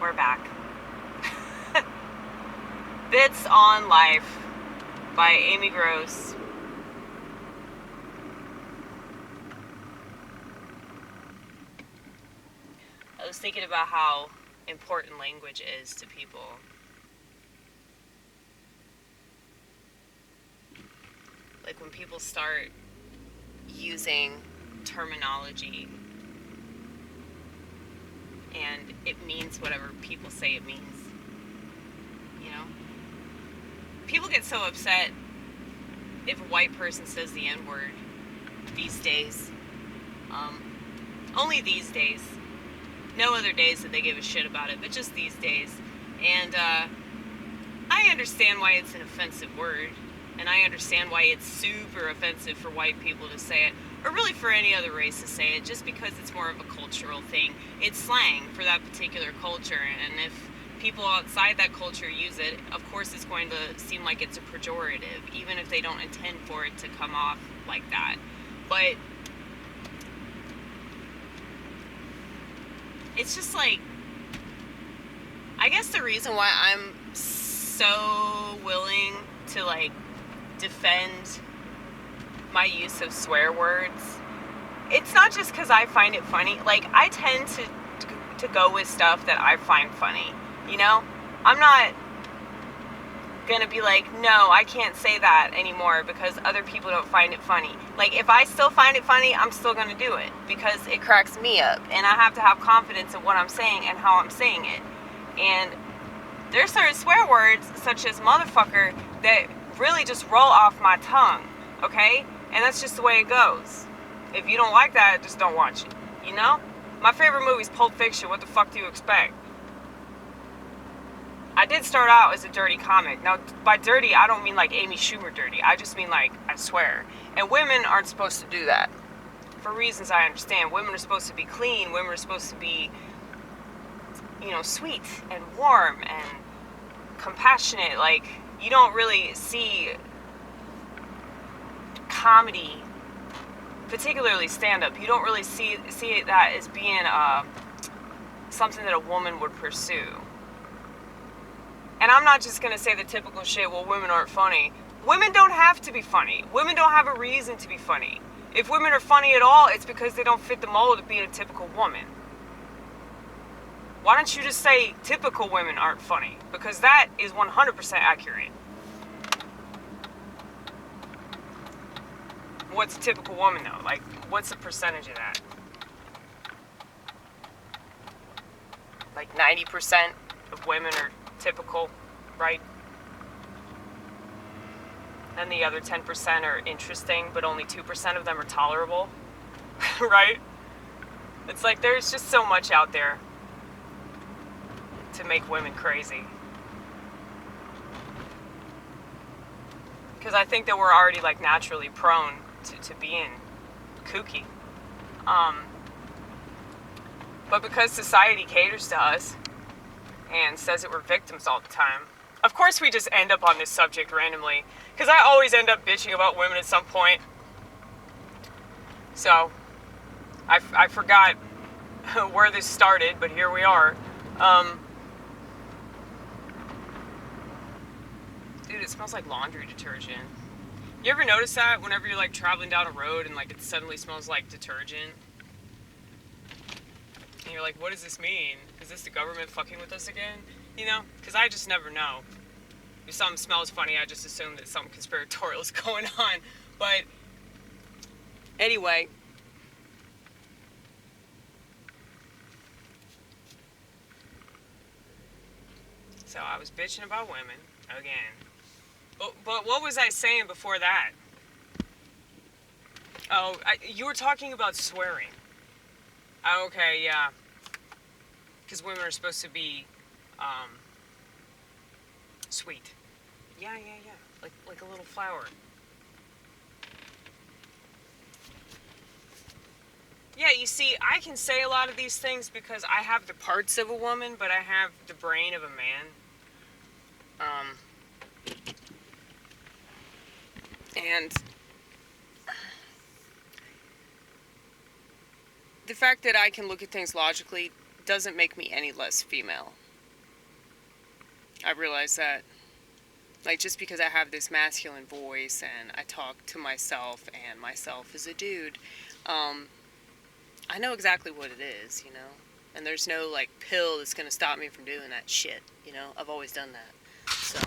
We're back. Bits on Life by Amy Gross. I was thinking about how important language is to people. Like when people start using terminology and it means whatever people say it means. You know? People get so upset if a white person says the N-word these days. Only these days. No other days that they give a shit about it, but just these days. And I understand why it's an offensive word, and I understand why it's super offensive for white people to say it, or really for any other race to say it, just because it's more of a cultural thing. It's slang for that particular culture, and if people outside that culture use it, of course it's going to seem like it's a pejorative, even if they don't intend for it to come off like that. But it's just like, I guess the reason why I'm so willing to like defend my use of swear words, it's not just because I find it funny. Like, I tend to go with stuff that I find funny, you know? I'm not gonna be like, no, I can't say that anymore because other people don't find it funny. Like, if I still find it funny, I'm still gonna do it because it cracks me up, and I have to have confidence in what I'm saying and how I'm saying it. And there's certain swear words, such as motherfucker, that really just roll off my tongue, okay? And that's just the way it goes. If you don't like that, just don't watch it, you know? My favorite movie is Pulp Fiction. What the fuck do you expect? I did start out as a dirty comic. Now, by dirty, I don't mean like Amy Schumer dirty. I just mean like, I swear. And women aren't supposed to do that. For reasons I understand. Women are supposed to be clean. Women are supposed to be, you know, sweet and warm and compassionate. Like, you don't really see comedy, particularly stand-up. You don't really see that as being something that a woman would pursue. And I'm not just going to say the typical shit, well, women aren't funny. Women don't have to be funny. Women don't have a reason to be funny. If women are funny at all, it's because they don't fit the mold of being a typical woman. Why don't you just say typical women aren't funny? Because that is 100% accurate. What's a typical woman, though? Like, what's the percentage of that? Like 90% of women are typical, right? And the other 10% are interesting, but only 2% of them are tolerable, right? It's like there's just so much out there to make women crazy. Because I think that we're already like naturally prone to being kooky. But because society caters to us and says that we're victims all the time, of course we just end up on this subject randomly. Because I always end up bitching about women at some point. So, I forgot where this started, but here we are. Dude, it smells like laundry detergent. You ever notice that whenever you're like traveling down a road and like it suddenly smells like detergent? And you're like, what does this mean? Is this the government fucking with us again? You know? Because I just never know. If something smells funny, I just assume that something conspiratorial is going on. But anyway. So I was bitching about women again. But what was I saying before that? Oh, you were talking about swearing. Oh, okay, yeah. Because women are supposed to be, sweet. Yeah. Like a little flower. Yeah, you see, I can say a lot of these things because I have the parts of a woman, but I have the brain of a man. And the fact that I can look at things logically doesn't make me any less female. I realize that, like, just because I have this masculine voice and I talk to myself and myself is a dude, I know exactly what it is, you know? And there's no, like, pill that's gonna stop me from doing that shit, you know? I've always done that. So,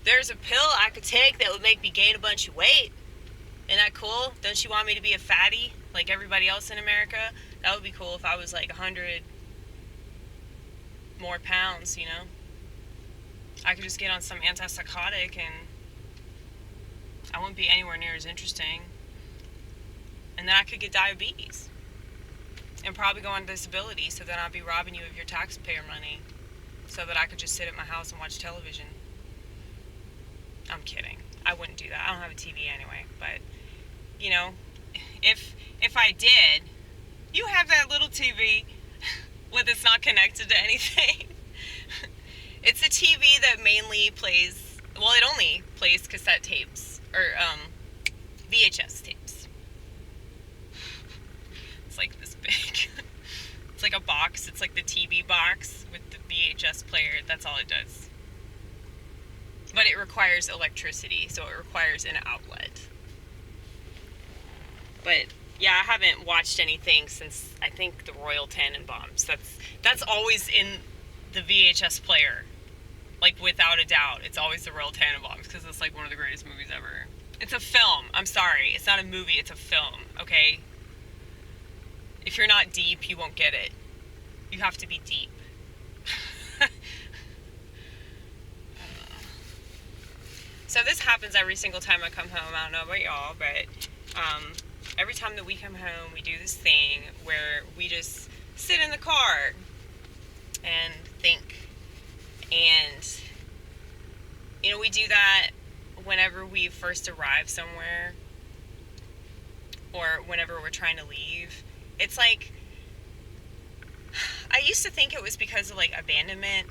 there's a pill I could take that would make me gain a bunch of weight. Isn't that cool? Don't you want me to be a fatty like everybody else in America? That would be cool if I was like 100 more pounds, you know? I could just get on some antipsychotic and I wouldn't be anywhere near as interesting. And then I could get diabetes. And probably go on disability, so then I'd be robbing you of your taxpayer money. So that I could just sit at my house and watch television. I'm kidding. I wouldn't do that. I don't have a TV anyway. But, you know, if I did, you have that little TV when it's not connected to anything. It's a TV that mainly plays, well, it only plays cassette tapes, or VHS tapes. It's like this big. It's like a box. It's like the TV box with the VHS player. That's all it does. But it requires electricity, so it requires an outlet. But yeah, I haven't watched anything since I think the Royal Tenenbaums. That's always in the VHS player. Like, without a doubt, it's always the Royal Tenenbaums, because it's like one of the greatest movies ever. It's a film. I'm sorry. It's not a movie. It's a film, okay? If you're not deep, you won't get it. You have to be deep. So this happens every single time I come home. I don't know about y'all, but every time that we come home, we do this thing where we just sit in the car and think. And, you know, we do that whenever we first arrive somewhere or whenever we're trying to leave. It's like, I used to think it was because of, like, abandonment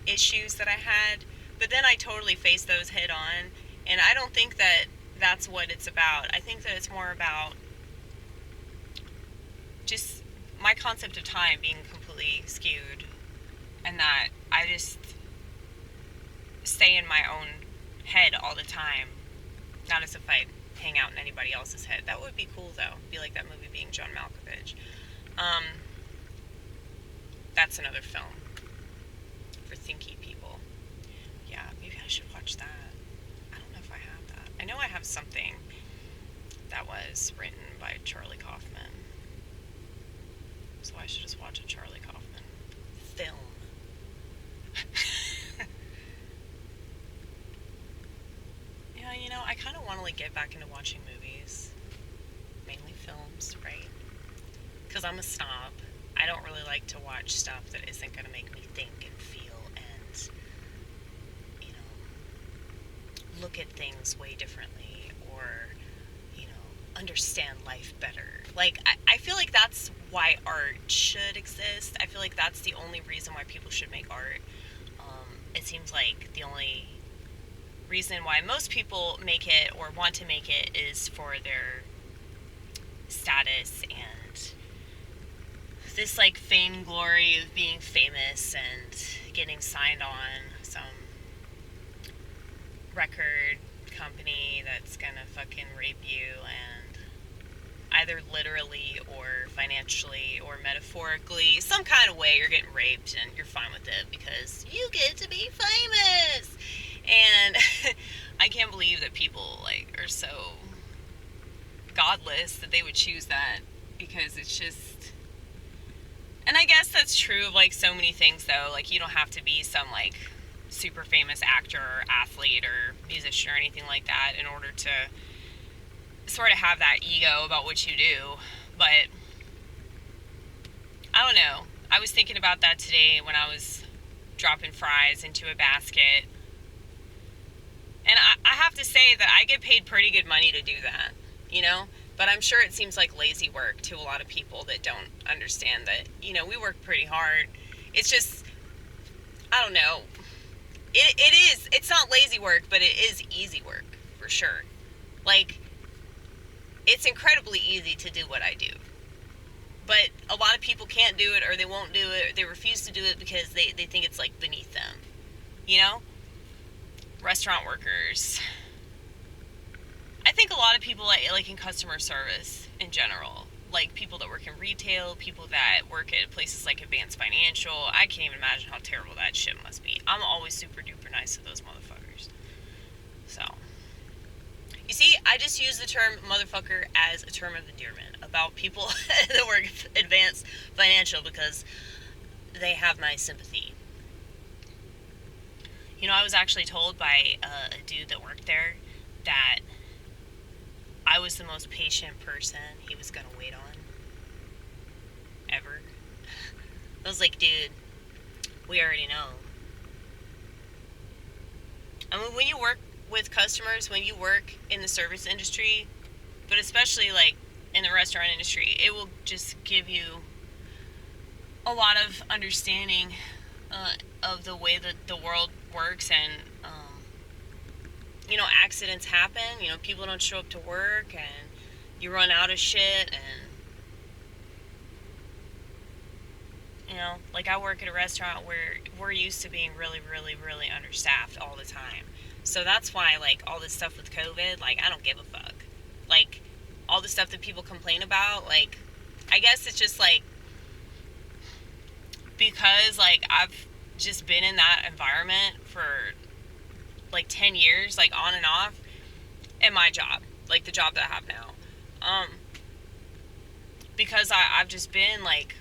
issues that I had, but then I totally faced those head on, and I don't think that that's what it's about. I think that it's more about just my concept of time being completely skewed, and that I just stay in my own head all the time. Not as if I'd hang out in anybody else's head. That would be cool, though. Be like that movie Being John Malkovich. That's another film for thinky people. Yeah, maybe I should watch that. I don't know if I have that. I know I have something that was written by Charlie Kaufman. So I should just watch a Charlie Kaufman film. Yeah, you know, I kind of want to, like, get back into watching movies. Mainly films, right? Because I'm a snob. I don't really like to watch stuff that isn't going to make me think and feel and, you know, look at things way differently or, you know, understand life better. Like, I feel like that's why art should exist. I feel like that's the only reason why people should make art. It seems like the only reason why most people make it or want to make it is for their status and this, like, fame and glory of being famous and getting signed on some record company that's gonna fucking rape you and either literally or financially or metaphorically, some kind of way you're getting raped and you're fine with it because you get to be famous. And I can't believe that people, like, are so godless that they would choose that, because it's just, and I guess that's true of, like, so many things, though. Like, you don't have to be some, like, super famous actor or athlete or musician or anything like that in order to sort of have that ego about what you do. But I don't know. I was thinking about that today when I was dropping fries into a basket. And I have to say that I get paid pretty good money to do that, you know? But I'm sure it seems like lazy work to a lot of people that don't understand that, you know, we work pretty hard. It's just, I don't know. It's not lazy work, but it is easy work, for sure. Like, it's incredibly easy to do what I do. But a lot of people can't do it, or they won't do it, or they refuse to do it because they think it's like beneath them. You know? Restaurant workers. I think a lot of people like in customer service in general, like people that work in retail, people that work at places like Advanced Financial. I can't even imagine how terrible that shit must be. I'm always super duper nice to those motherfuckers. So, you see, I just use the term motherfucker as a term of endearment about people that work at Advanced Financial because they have my sympathy. You know, I was actually told by a dude that worked there that I was the most patient person he was going to wait on. Ever. I was like, dude, we already know. I mean, when you work with customers, when you work in the service industry, but especially like in the restaurant industry, it will just give you a lot of understanding of the way that the world works, and you know, accidents happen. You know, people don't show up to work, and you run out of shit, and you know, like I work at a restaurant where we're used to being really, really, really understaffed all the time. So that's why, like, all this stuff with COVID, like, I don't give a fuck. Like, all the stuff that people complain about, like, I guess it's just like because like I've just been in that environment for like 10 years, like on and off, in my job, like the job that I have now. Because I've just been like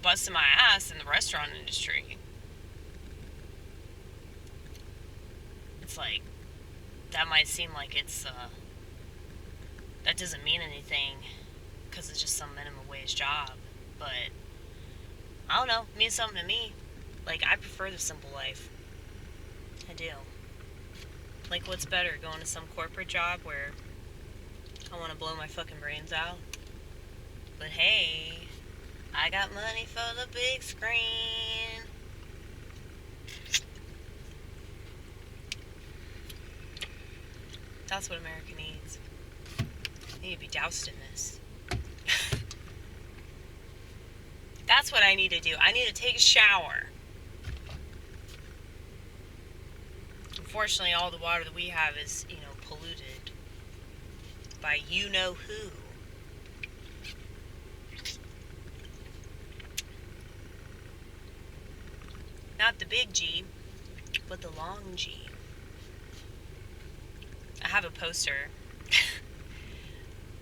busting my ass in the restaurant industry. It's like, that might seem like it's, that doesn't mean anything because it's just some minimum wage job. But, I don't know, it means something to me. Like, I prefer the simple life. I do. Like, what's better, going to some corporate job where I want to blow my fucking brains out? But hey, I got money for the big screen. That's what America needs. They need to be doused in this. That's what I need to do. I need to take a shower. Unfortunately, all the water that we have is, you know, polluted by you-know-who. Not the big G, but the long G. I have a poster.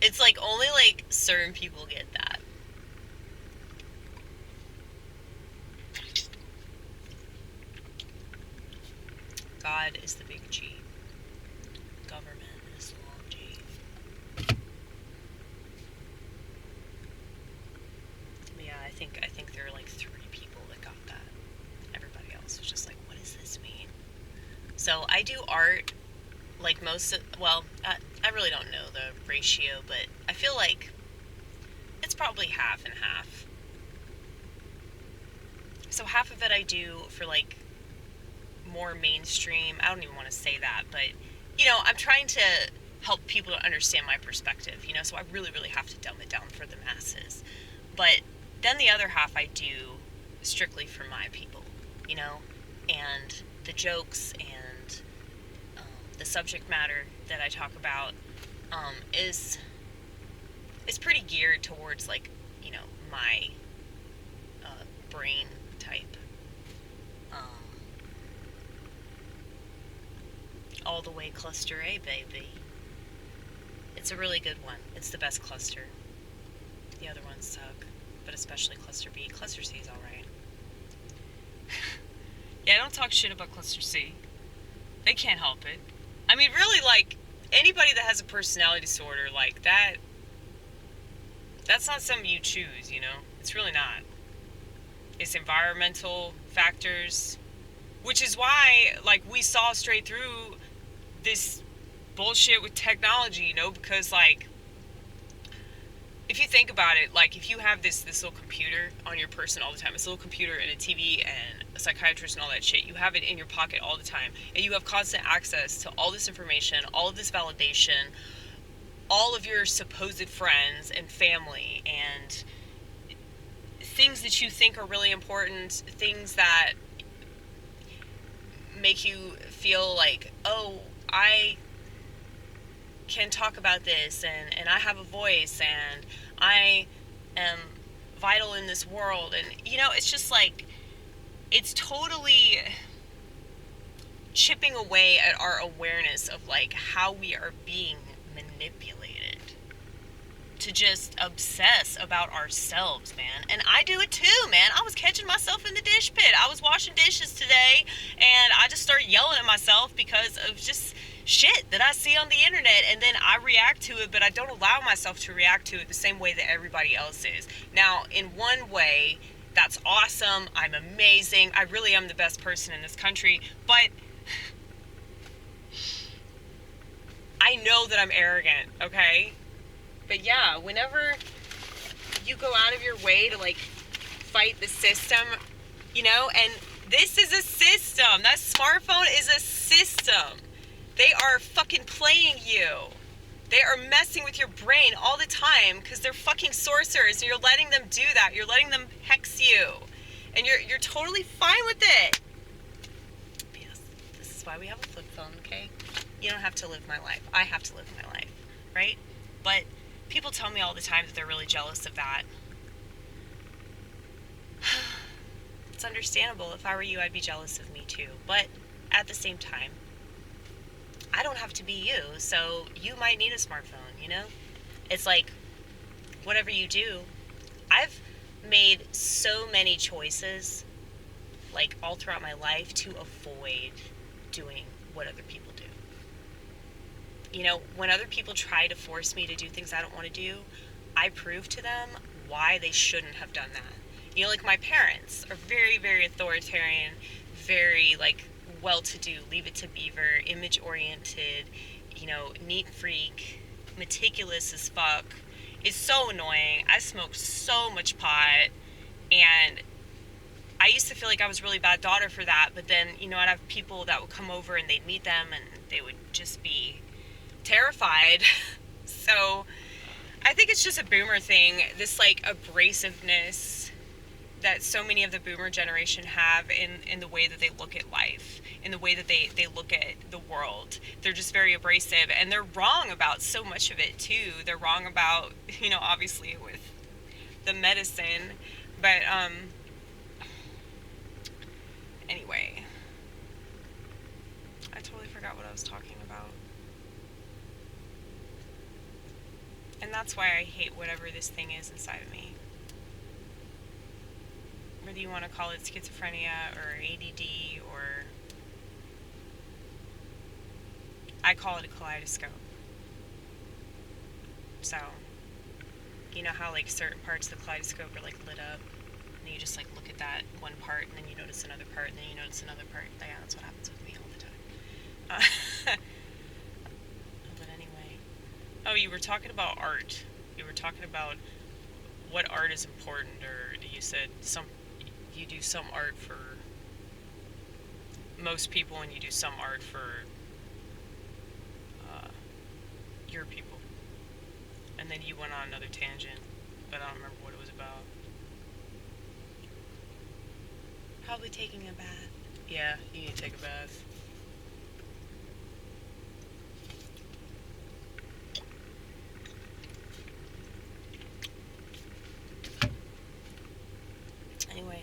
It's like only like certain people get that. God is the big G. Government is the long G. Yeah, I think there are like 3 people that got that. Everybody else was just like, what does this mean? So I do art, like I really don't know the ratio, but I feel like it's probably half and half. So half of it I do for like more mainstream. I don't even want to say that, but you know, I'm trying to help people to understand my perspective, you know, so I really, really have to dumb it down for the masses. But then the other half I do strictly for my people, you know, and the jokes and the subject matter that I talk about is pretty geared towards, like, you know, my brain type. All the way cluster A, baby. It's a really good one. It's the best cluster. The other ones suck, but especially cluster B. Cluster C is alright. Yeah, don't talk shit about cluster C. They can't help it. I mean, really, like, anybody that has a personality disorder like that, that's not something you choose, you know? It's really not. It's environmental factors, which is why, like, we saw straight through this bullshit with technology, you know? Because, like, if you think about it, like, if you have this little computer on your person all the time, this little computer and a TV and a psychiatrist and all that shit, you have it in your pocket all the time, and you have constant access to all this information, all of this validation, all of your supposed friends and family and things that you think are really important, things that make you feel like, oh, I can talk about this, and I have a voice, and I am vital in this world. And, it's just like, it's totally chipping away at our awareness of, like, how we are being manipulated to just obsess about ourselves, man. And I do it too, man. I was catching myself in the dish pit. I was washing dishes today, and I just started yelling at myself because of just shit that I see on the internet, and then I react to it, but I don't allow myself to react to it the same way that everybody else is. Now, in one way, that's awesome. I'm amazing. I really am the best person in this country, but I know that I'm arrogant, okay? But yeah, whenever you go out of your way to, like, fight the system, and this is a system. That smartphone is a system. They are fucking playing you. They are messing with your brain all the time because they're fucking sorcerers, and you're letting them do that. You're letting them hex you. And you're totally fine with it. Yes, this is why we have a flip phone, okay? You don't have to live my life. I have to live my life, right? But people tell me all the time that they're really jealous of that. It's understandable. If I were you, I'd be jealous of me too. But at the same time, I don't have to be you, so you might need a smartphone, It's like, whatever you do, I've made so many choices, like, all throughout my life to avoid doing what other people do. When other people try to force me to do things I don't want to do, I prove to them why they shouldn't have done that. Like, my parents are very, very authoritarian, very, like, well-to-do, leave it to beaver, image-oriented, neat freak, meticulous as fuck. It's so annoying. I smoked so much pot, and I used to feel like I was a really bad daughter for that, but then, I'd have people that would come over and they'd meet them and they would just be terrified. So I think it's just a boomer thing, this, like, abrasiveness that so many of the boomer generation have in the way that they look at life, in the way that they look at the world. They're just very abrasive, and they're wrong about so much of it too. They're wrong about, obviously with the medicine, but anyway, I totally forgot what I was talking about. And that's why I hate whatever this thing is inside of me. Whether you want to call it schizophrenia or ADD, or I call it a kaleidoscope. So, you know how, like, certain parts of the kaleidoscope are, like, lit up, and you just, like, look at that one part, and then you notice another part, and then you notice another part. Yeah, that's what happens with me all the time. But anyway. Oh, you were talking about art. You were talking about what art is important, or you said you do some art for most people, and you do some art for your people. And then you went on another tangent, but I don't remember what it was about. Probably taking a bath. Yeah, you need to take a bath. Anyway.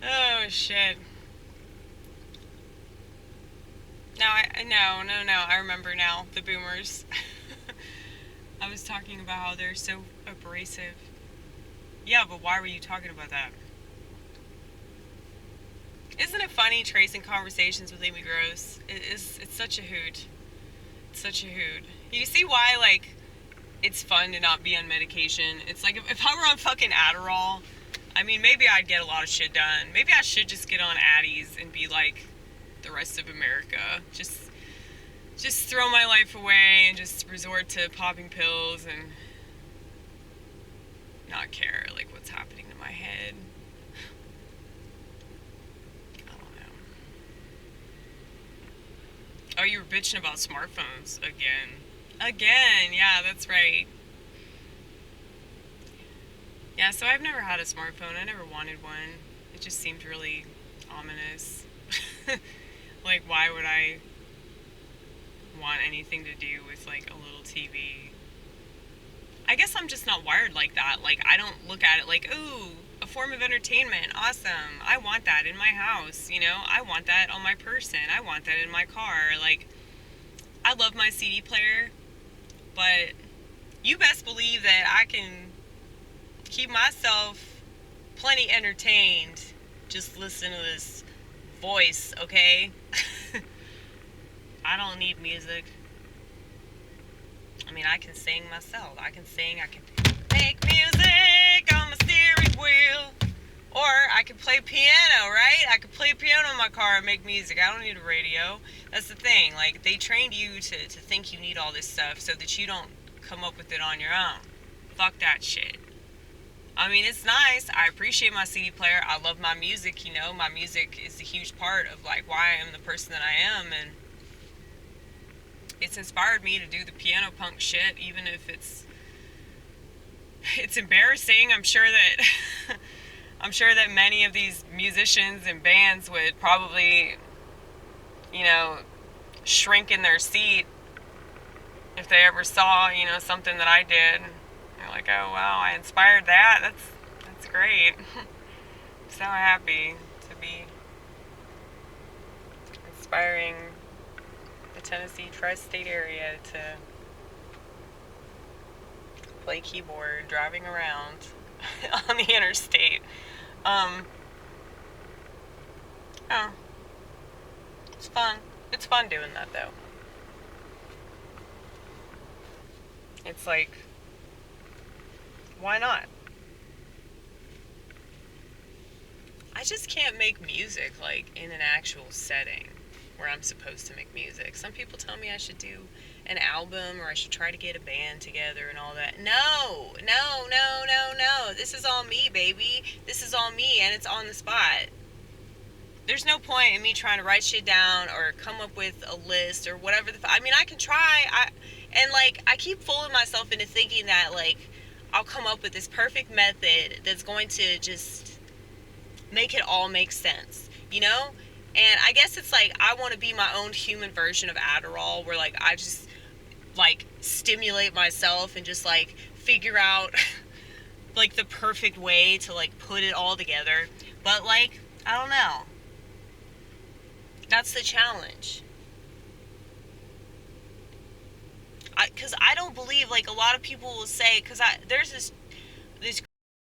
Oh, shit. No, I remember now, the boomers. I was talking about how they're so abrasive. Yeah, but why were you talking about that? Isn't it funny tracing conversations with Amy Gross? It's such a hoot. It's such a hoot. You see why, like, it's fun to not be on medication? It's like, if I were on fucking Adderall, I mean, maybe I'd get a lot of shit done. Maybe I should just get on Addies and be like the rest of America. Just throw my life away and just resort to popping pills and not care, like, what's happening to my head. I don't know. Oh, you were bitching about smartphones again. Again, yeah, that's right. Yeah, so I've never had a smartphone. I never wanted one. It just seemed really ominous. Like, why would I want anything to do with, like, a little TV? I guess I'm just not wired like that. Like, I don't look at it like, ooh, a form of entertainment. Awesome. I want that in my house. You know, I want that on my person. I want that in my car. Like, I love my CD player, but you best believe that I can keep myself plenty entertained. Just listen to this voice, okay? I don't need music. I mean, I can sing myself. I can sing. I can make music on my steering wheel. Or I can play piano, right? I can play piano in my car and make music. I don't need a radio. That's the thing. Like, they trained you to think you need all this stuff so that you don't come up with it on your own. Fuck that shit. I mean, it's nice. I appreciate my CD player. I love my music, you know. My music is a huge part of, like, why I am the person that I am. And it's inspired me to do the piano punk shit, even if it's embarrassing. I'm sure that I'm sure that many of these musicians and bands would probably, you know, shrink in their seat if they ever saw, you know, something that I did. They're like, oh wow, I inspired that. That's great. I'm so happy to be inspiring the Tennessee tri-state area to play keyboard driving around on the interstate. Oh, it's fun. It's fun doing that though. It's like, why not? I just can't make music like in an actual setting where I'm supposed to make music. Some people tell me I should do an album or I should try to get a band together and all that. No, no, no, no, no. This is all me, baby. This is all me, and it's on the spot. There's no point in me trying to write shit down or come up with a list or whatever. I mean, I can try. I keep fooling myself into thinking that, like, I'll come up with this perfect method that's going to just make it all make sense, you know? And I guess it's like I want to be my own human version of Adderall, where, like, I just, like, stimulate myself and just, like, figure out like the perfect way to, like, put it all together. But, like, I don't know. That's the challenge. Because I don't believe, like, a lot of people will say, because there's this